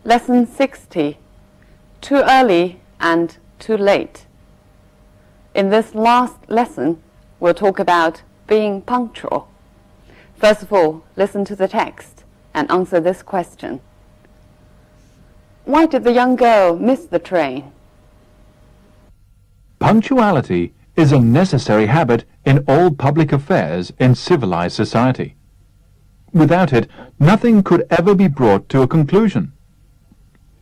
Lesson 60, Too Early and Too Late. In this last lesson, we'll talk about being punctual. First of all, listen to the text and answer this question. Why did the young girl miss the train? Punctuality is a necessary habit in all public affairs in civilized society. Without it, nothing could ever be brought to a conclusion.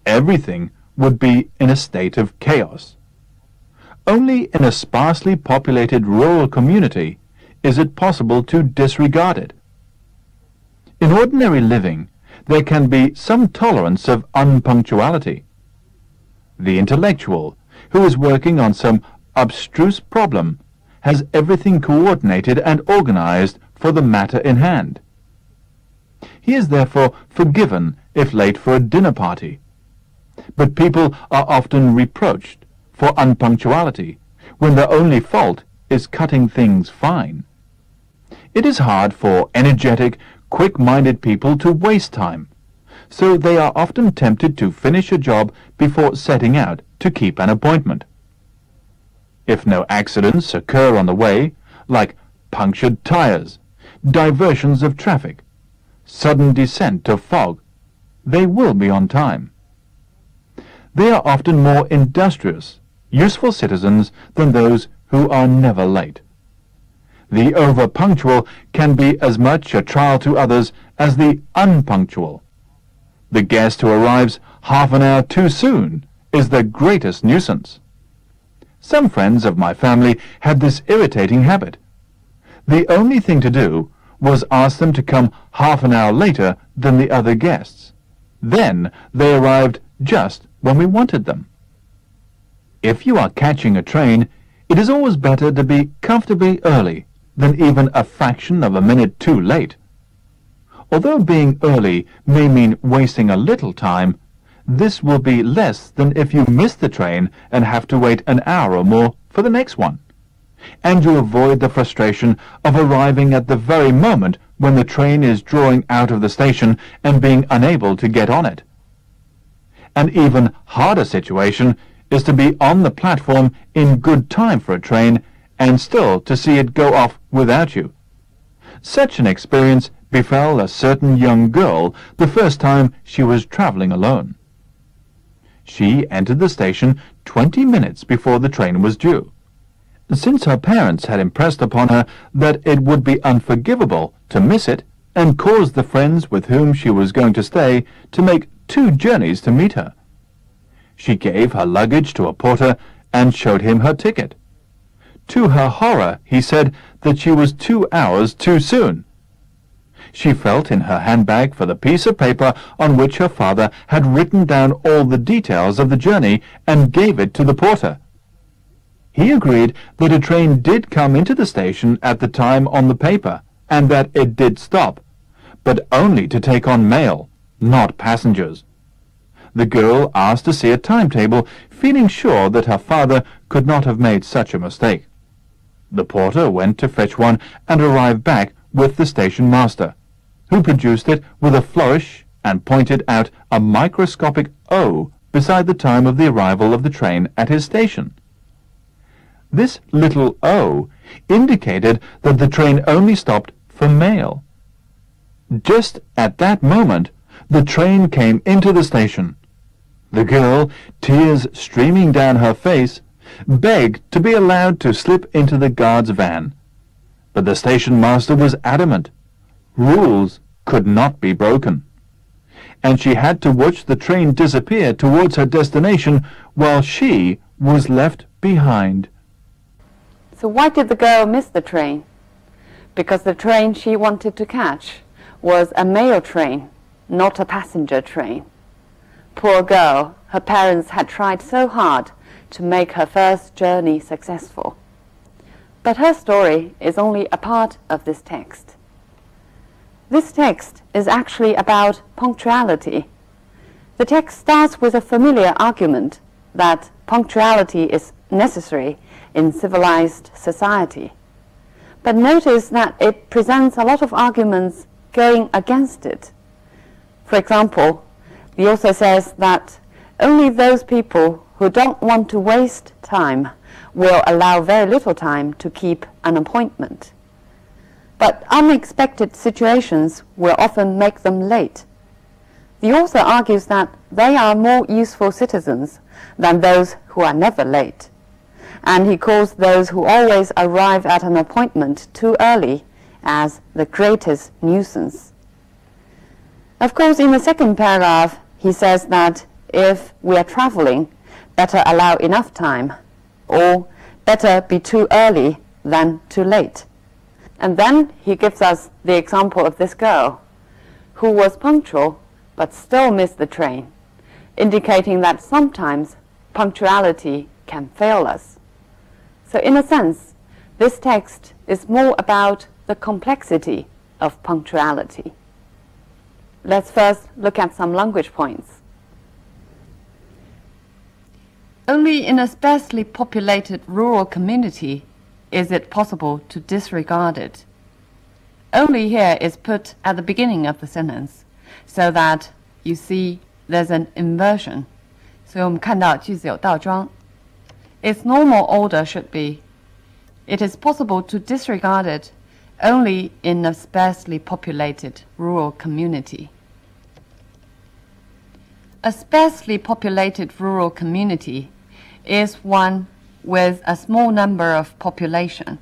Everything would be in a state of chaos. Only in a sparsely populated rural community is it possible to disregard it. In ordinary living, there can be some tolerance of unpunctuality. The intellectual, who is working on some abstruse problem, has everything coordinated and organized for the matter in hand. He is therefore forgiven if late for a dinner party. But people are often reproached for unpunctuality when their only fault is cutting things fine. It is hard for energetic, quick-minded people to waste time, so they are often tempted to finish a job before setting out to keep an appointment. If no accidents occur on the way, like punctured tires, diversions of traffic, sudden descent of fog, they will be on time. They are often more industrious, useful citizens than those who are never late. The over-punctual can be as much a trial to others as the unpunctual. The guest who arrives half an hour too soon is the greatest nuisance. Some friends of my family had this irritating habit. The only thing to do was ask them to come half an hour later than the other guests. Then they arrived just when we wanted them. If you are catching a train, it is always better to be comfortably early than even a fraction of a minute too late. Although being early may mean wasting a little time, this will be less than if you miss the train and have to wait an hour or more for the next one. And you avoid the frustration of arriving at the very moment when the train is drawing out of the station and being unable to get on it. An even harder situation is to be on the platform in good time for a train and still to see it go off without you. Such an experience befell a certain young girl the first time she was traveling alone. She entered the station 20 minutes before the train was due. Since her parents had impressed upon her that it would be unforgivable to miss it, and caused the friends with whom she was going to stay to make 2 journeys to meet her. She gave her luggage to a porter and showed him her ticket. To her horror, he said that she was 2 hours too soon. She felt in her handbag for the piece of paper on which her father had written down all the details of the journey and gave it to the porter. He agreed that a train did come into the station at the time on the paper and that it did stop, but only to take on mail, not passengers. The girl asked to see a timetable, feeling sure that her father could not have made such a mistake. The porter went to fetch one and arrived back with the station master, who produced it with a flourish and pointed out a microscopic O beside the time of the arrival of the train at his station. This little O indicated that the train only stopped for mail. Just at that moment, the train came into the station. The girl, tears streaming down her face, begged to be allowed to slip into the guard's van. But the station master was adamant. Rules could not be broken. And she had to watch the train disappear towards her destination while she was left behind. So why did the girl miss the train? Because the train she wanted to catch was a mail train, not a passenger train. Poor girl, her parents had tried so hard to make her first journey successful. But her story is only a part of this text. This text is actually about punctuality. The text starts with a familiar argument that punctuality is necessary in civilized society. But notice that it presents a lot of arguments going against it. For example, The author says that only those people who don't want to waste time will allow very little time to keep an appointment. But unexpected situations will often make them late. The author argues that they are more useful citizens than those who are never late, and he calls those who always arrive at an appointment too early as the greatest nuisance. Of course, in the second paragraph, he says that if we are traveling, better allow enough time, or better be too early than too late. And then he gives us the example of this girl who was punctual but still missed the train, indicating that sometimes punctuality can fail us. So in a sense, this text is more about the complexity of punctuality. Let's first look at some language points. Only in a sparsely populated rural community is it possible to disregard it. Only here is put at the beginning of the sentence, so that you see there's an inversion. 所以我们看到句子有倒装。Its normal order should be, it is possible to disregard it only in a sparsely populated rural community. A sparsely populated rural community is one with a small number of population.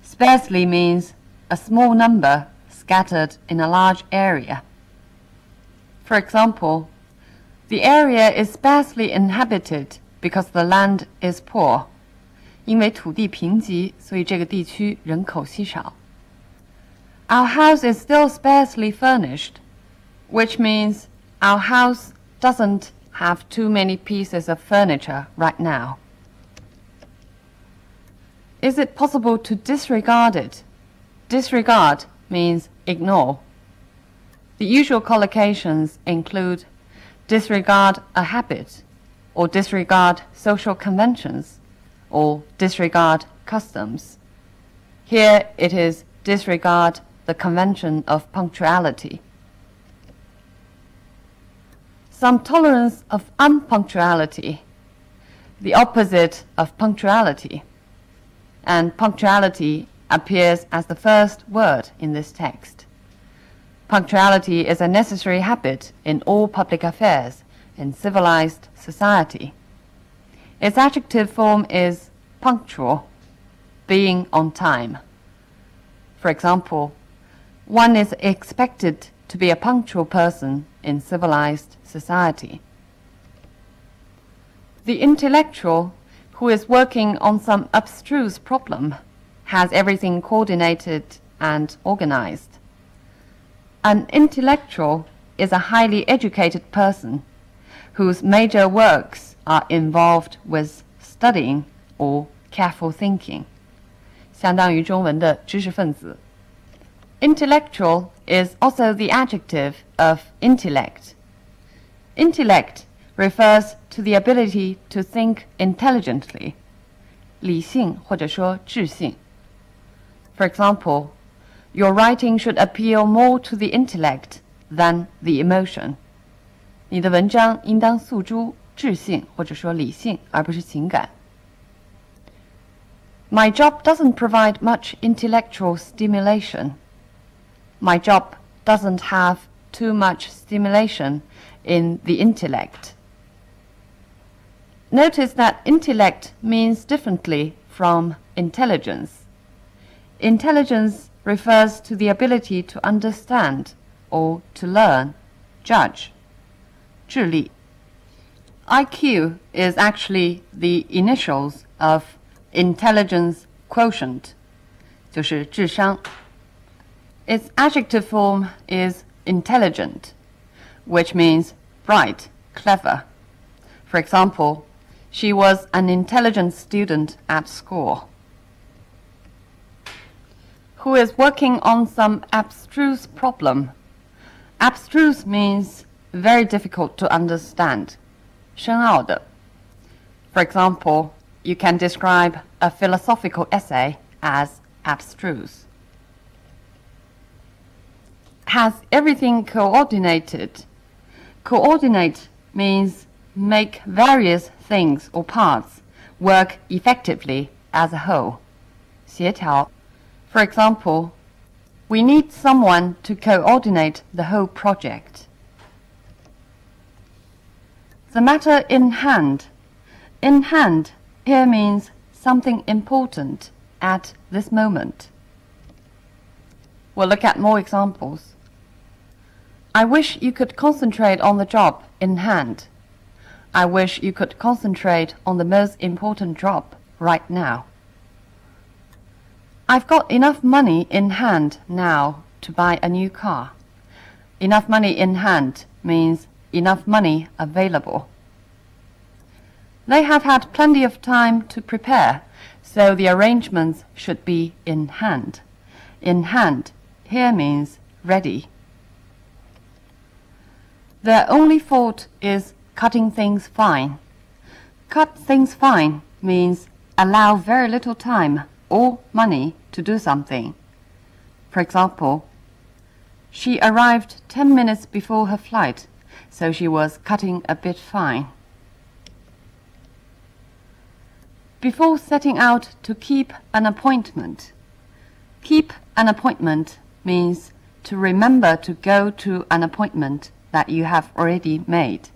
Sparsely means a small number scattered in a large area. For example, the area is sparsely inhabited because the land is poor. 因为土地贫瘠，所以这个地区人口稀少。Our house is still sparsely furnished, which means our house doesn't have too many pieces of furniture right now. Is it possible to disregard it? Disregard means ignore. The usual collocations include disregard a habit, or disregard social conventions, or disregard customs. Here it is disregard the convention of punctuality. Some tolerance of unpunctuality, the opposite of punctuality, and punctuality appears as the first word in this text. Punctuality is a necessary habit in all public affairs in civilized society. Its adjective form is punctual, being on time. For example, one is expected to be a punctual person in civilized society. The intellectual who is working on some abstruse problem has everything coordinated and organized. An intellectual is a highly educated person whose major works are involved with studying or careful thinking. 相当于中文的知识分子。Intellectual is also the adjective of intellect. Intellect refers to the ability to think intelligently, 理性或者说智性。For example, your writing should appeal more to the intellect than the emotion. 你的文章应当诉诸智性或者说理性，而不是情感。My job doesn't provide much intellectual stimulation. My job doesn't have too much stimulation in the intellect. Notice that intellect means differently from intelligence. Intelligence refers to the ability to understand or to learn, judge. 智力. IQ is actually the initials of intelligence quotient, 就是智商. Its adjective form is intelligent, which means bright, clever. For example, she was an intelligent student at school. Who is working on some abstruse problem. Abstruse means very difficult to understand, 深奥的. For example, you can describe a philosophical essay as abstruse. Has everything coordinated. Coordinate means make various things or parts work effectively as a whole. 协调. For example, we need someone to coordinate the whole project. The matter in hand. In hand here means something important at this moment. We'll look at more examples. I wish you could concentrate on the job in hand. I wish you could concentrate on the most important job right now. I've got enough money in hand now to buy a new car. Enough money in hand means enough money available. They have had plenty of time to prepare, so the arrangements should be in hand. In hand here means ready. Their only fault is cutting things fine. Cut things fine means allow very little time or money to do something. For example, she arrived 10 minutes before her flight, so she was cutting a bit fine. Before setting out to keep an appointment. Keep an appointment means to remember to go to an appointment that you have already made.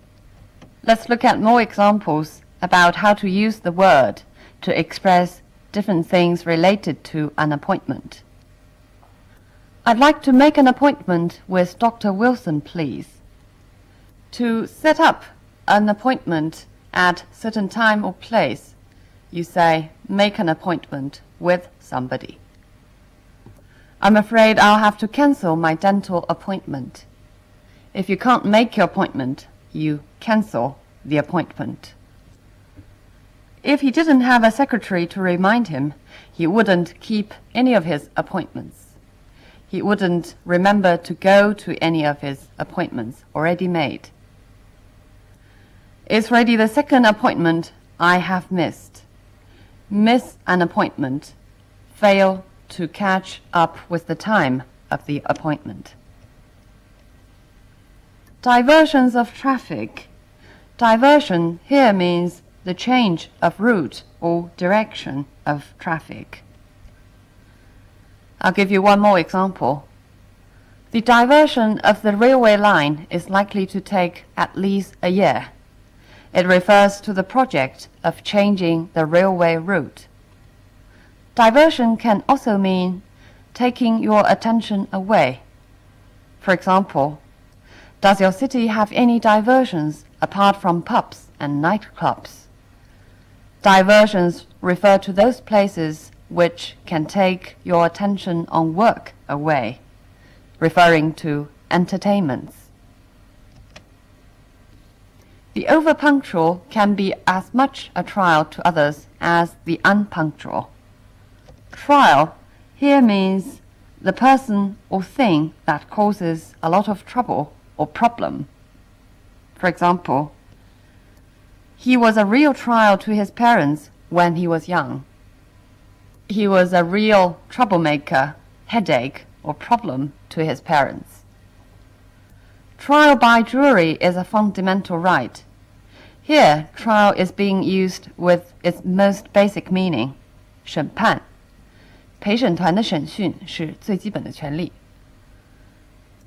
Let's look at more examples about how to use the word to express different things related to an appointment. I'd like to make an appointment with Dr. Wilson, please. To set up an appointment at certain time or place, you say, make an appointment with somebody. I'm afraid I'll have to cancel my dental appointment. If you can't make your appointment, you cancel the appointment. If he didn't have a secretary to remind him, he wouldn't keep any of his appointments. He wouldn't remember to go to any of his appointments already made. It's already the second appointment I have missed. Miss an appointment, fail to catch up with the time of the appointment. Diversions of traffic. Diversion here means the change of route or direction of traffic. I'll give you one more example. The diversion of the railway line is likely to take at least a year. It refers to the project of changing the railway route. Diversion can also mean taking your attention away. For example, does your city have any diversions apart from pubs and nightclubs? Diversions refer to those places which can take your attention on work away, referring to entertainments. The overpunctual can be as much a trial to others as the unpunctual. Trial here means the person or thing that causes a lot of trouble or problem. For example, he was a real trial to his parents when he was young. He was a real troublemaker, headache, or problem to his parents. Trial by jury is a fundamental right. Here, trial is being used with its most basic meaning, 审判。陪审团的审讯是最基本的权利。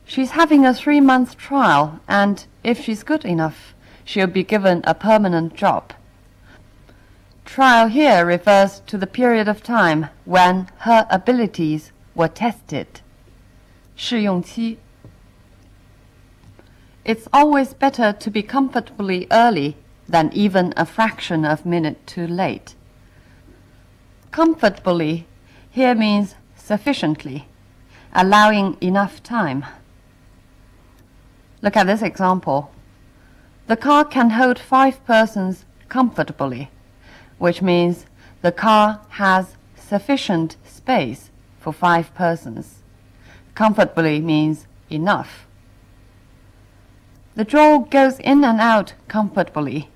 She's having a 3-month trial, and if she's good enough, she'll be given a permanent job. Trial here refers to the period of time when her abilities were tested. 试用期。It's always better to be comfortably early than even a fraction of a minute too late. Comfortably here means sufficiently, allowing enough time. Look at this example. The car can hold 5 persons comfortably, which means the car has sufficient space for 5 persons. Comfortably means enough. The draw goes in and out comfortably.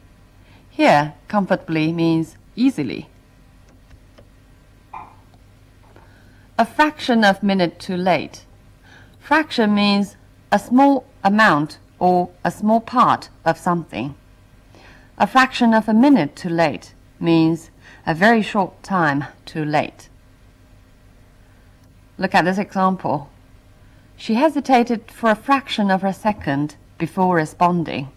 Here, comfortably means easily. A fraction of a minute too late. Fraction means a small amount or a small part of something. A fraction of a minute too late means a very short time too late. Look at this example. She hesitated for a fraction of a second before responding.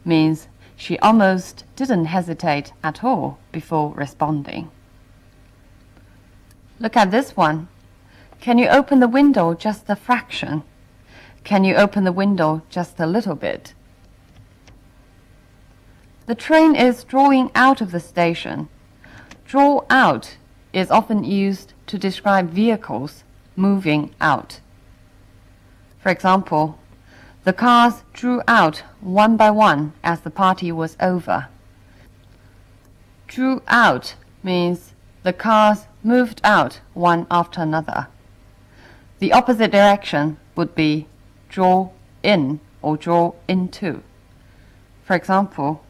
Means she almost didn't hesitate at all before responding. Look at this one. Can you open the window just a fraction? Can you open the window just a little bit? The train is drawing out of the station. Draw out is often used to describe vehicles moving out. For example, the cars drew out one by one as the party was over. Drew out means the cars moved out one after another. The opposite direction would be draw in or draw into. For example,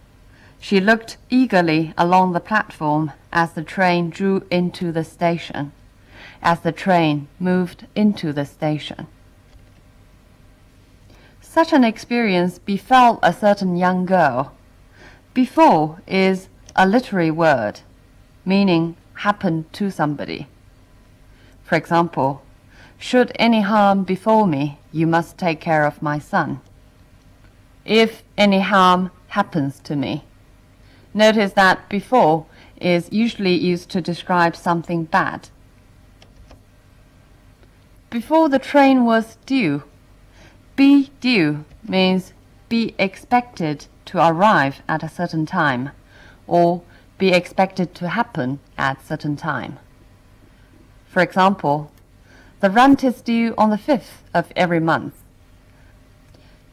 she looked eagerly along the platform as the train drew into the station, as the train moved into the station. Such an experience befell a certain young girl. Befall is a literary word, meaning happen to somebody. For example, should any harm befall me, you must take care of my son. If any harm happens to me. Notice that befall is usually used to describe something bad. Before the train was due. Be due means be expected to arrive at a certain time, or be expected to happen at a certain time. For example, the rent is due on the 5th of every month.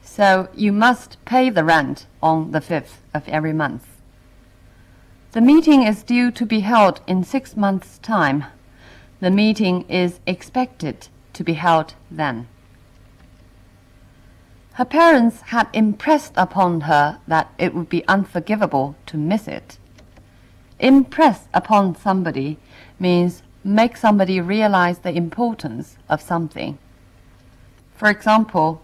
So you must pay the rent on the 5th of every month. The meeting is due to be held in 6 months' time. The meeting is expected to be held then. Her parents had impressed upon her that it would be unforgivable to miss it. Impress upon somebody means make somebody realize the importance of something. For example,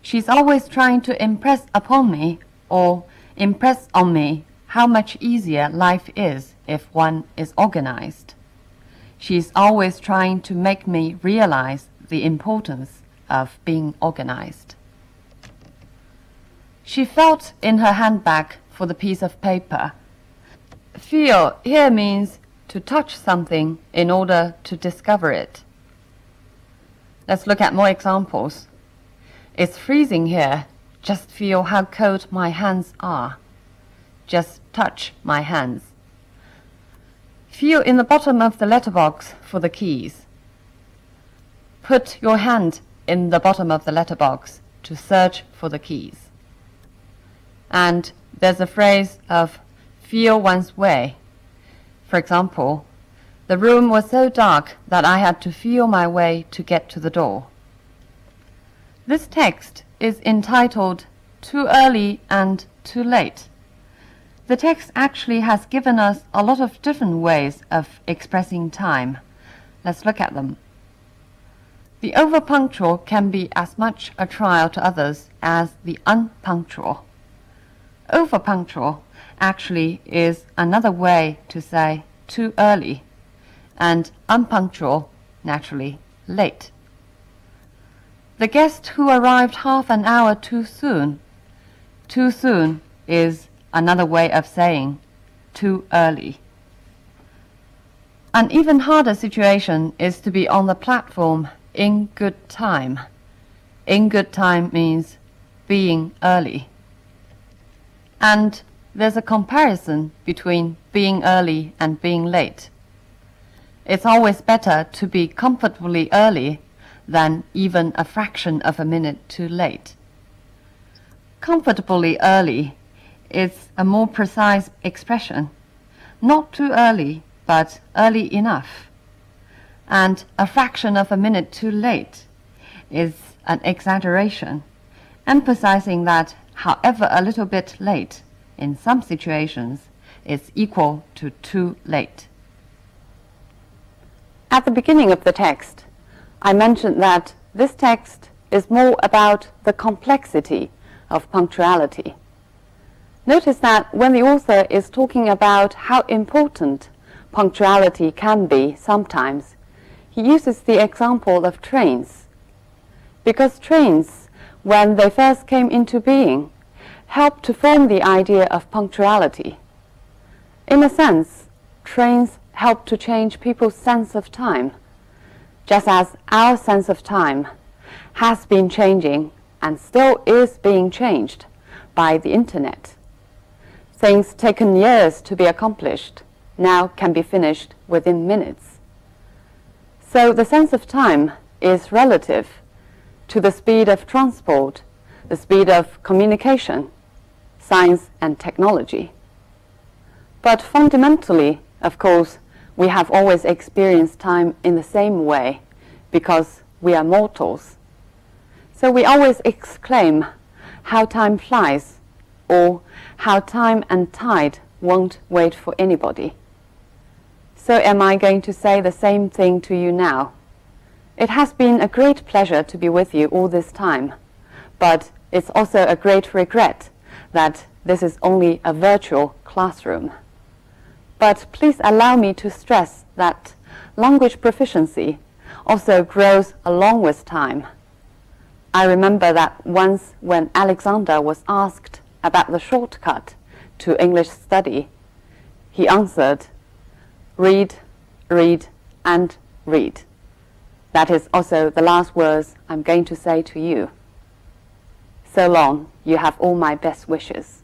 she's always trying to impress upon me or impress on me how much easier life is if one is organized. She's always trying to make me realize the importance of being organized. She felt in her handbag for the piece of paper. Feel here means to touch something in order to discover it. Let's look at more examples. It's freezing here. Just feel how cold my hands are. Just touch my hands. Feel in the bottom of the letterbox for the keys. Put your hand in the bottom of the letterbox to search for the keys. And there's a phrase of feel one's way. For example, the room was so dark that I had to feel my way to get to the door. This text is entitled Too Early and Too Late. The text actually has given us a lot of different ways of expressing time. Let's look at them. The overpunctual can be as much a trial to others as the unpunctual. Overpunctual actually is another way to say too early, and unpunctual, naturally, late. The guest who arrived half an hour too soon. Too soon is another way of saying too early. An even harder situation is to be on the platform in good time. In good time means being early. And there's a comparison between being early and being late. It's always better to be comfortably early than even a fraction of a minute too late. Comfortably early is a more precise expression. Not too early, but early enough. And a fraction of a minute too late is an exaggeration, emphasizing that however a little bit late in some situations is equal to too late. At the beginning of the text, I mentioned that this text is more about the complexity of punctuality. Notice that when the author is talking about how important punctuality can be sometimes, he uses the example of trains. Because trains, when they first came into being, helped to form the idea of punctuality. In a sense, trains help to change people's sense of time, just as our sense of time has been changing and still is being changed by the internet. Things taken years to be accomplished now can be finished within minutes. So the sense of time is relative to the speed of transport, the speed of communication, science and technology. But fundamentally, of course, we have always experienced time in the same way because we are mortals. So we always exclaim, how time flies, or how time and tide won't wait for anybody. So am I going to say the same thing to you now? It has been a great pleasure to be with you all this time, but it's also a great regret that this is only a virtual classroom. But please allow me to stress that language proficiency also grows along with time. I remember that once when Alexander was asked about the shortcut to English study, he answered, read, read, and read. That is also the last words I'm going to say to you. So long, you have all my best wishes.